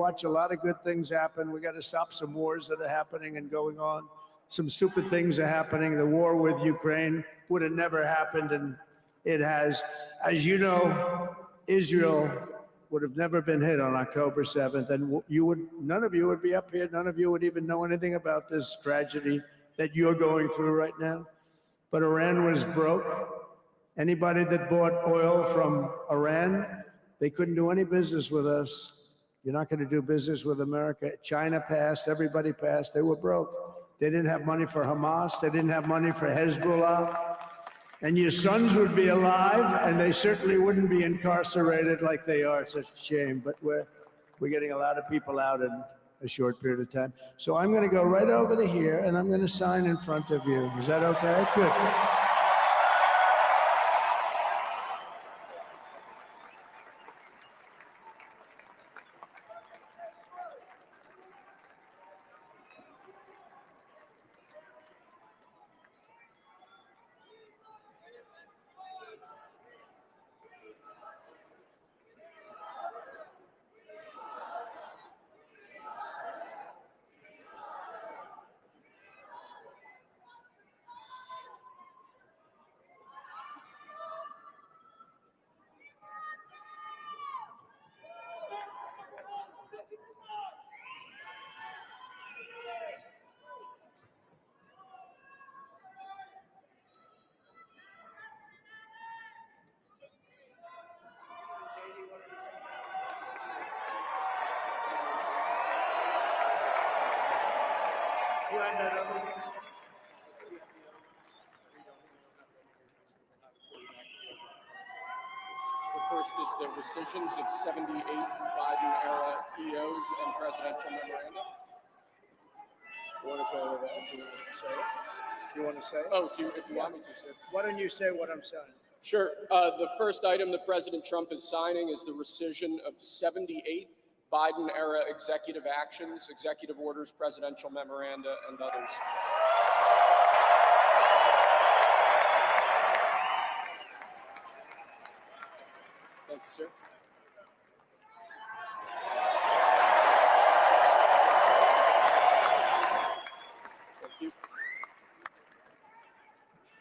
watch a lot of good things happen. We got to stop some wars that are happening and going on. Some stupid things are happening. The war with Ukraine would have never happened, and it has. As you know, Israel would have never been hit on October 7th, and none of you would be up here. None of you would even know anything about this tragedy that you're going through right now. But Iran was broke. Anybody that bought oil from Iran, they couldn't do any business with us. You're not going to do business with America. China passed, everybody passed. They were broke. They didn't have money for Hamas. They didn't have money for Hezbollah. And your sons would be alive, and they certainly wouldn't be incarcerated like they are. It's such a shame, but we're getting a lot of people out in a short period of time. So I'm going to go right over to here, and I'm going to sign in front of you. Is that okay? Good. You have that other one? The first is the rescissions of 78 Biden-era EOs and presidential memoranda. You want to go over that? Do you want to say it? Do you want to say it? Oh, if you want me to, sir. Why don't you say what I'm saying? Sure. The first item that President Trump is signing is the rescission of 78 Biden-era executive actions, executive orders, presidential memoranda, and others. Thank you, sir. Thank you.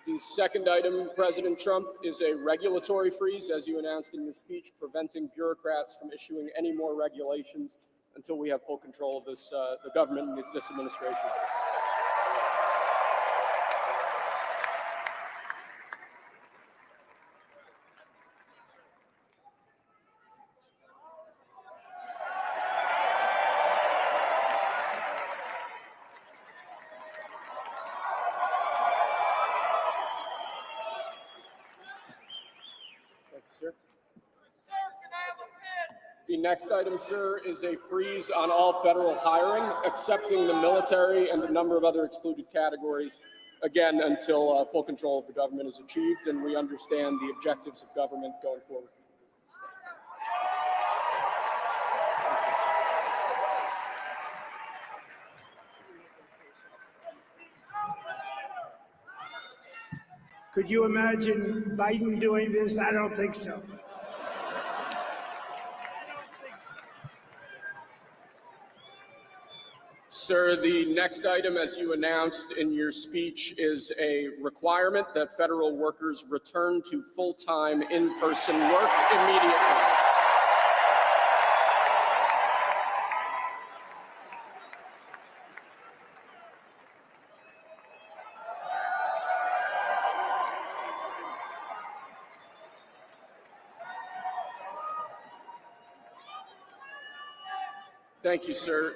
The second item, President Trump, is a regulatory freeze, as you announced in your speech, preventing bureaucrats from issuing any more regulations until we have full control of this, the government and this administration. Sir. The next item, sir, is a freeze on all federal hiring, excepting the military and a number of other excluded categories, again, until full control of the government is achieved and we understand the objectives of government going forward. Could you imagine Biden doing this? I don't think so. Sir, the next item, as you announced in your speech, is a requirement that federal workers return to full-time in-person work immediately. Thank you, sir.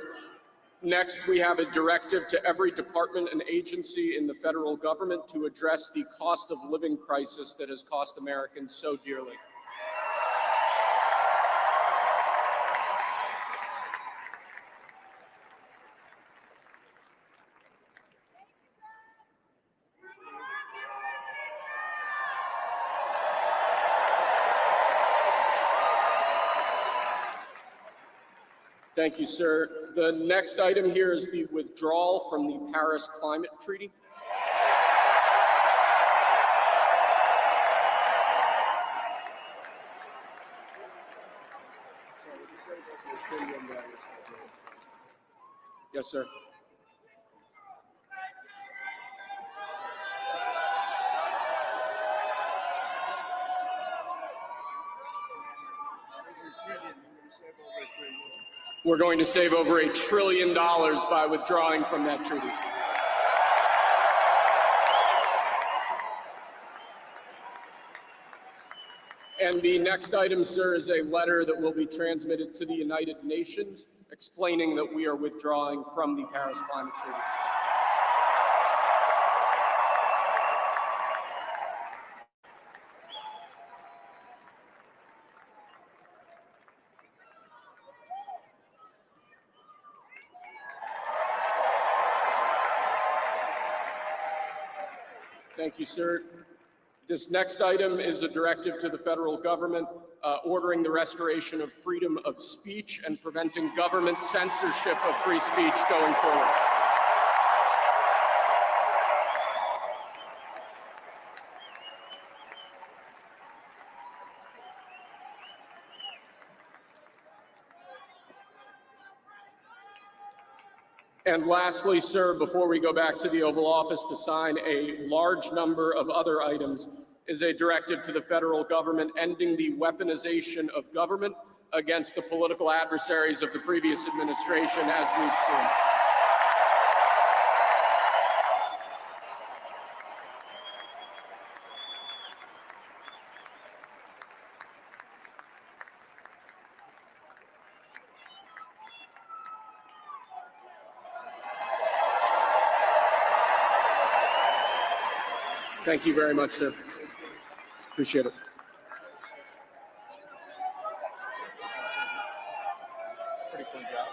Next, we have a directive to every department and agency in the federal government to address the cost of living crisis that has cost Americans so dearly. Thank you, sir. The next item here is the withdrawal from the Paris Climate Treaty. So, Yes, sir. We're going to save over $1 trillion by withdrawing from that treaty. And the next item, sir, is a letter that will be transmitted to the United Nations explaining that we are withdrawing from the Paris Climate Treaty. Thank you, sir. This next item is a directive to the federal government ordering the restoration of freedom of speech and preventing government censorship of free speech going forward. And lastly, sir, before we go back to the Oval Office to sign a large number of other items, is a directive to the federal government ending the weaponization of government against the political adversaries of the previous administration, as we've seen. Thank you very much, sir. Appreciate it. Pretty cool job.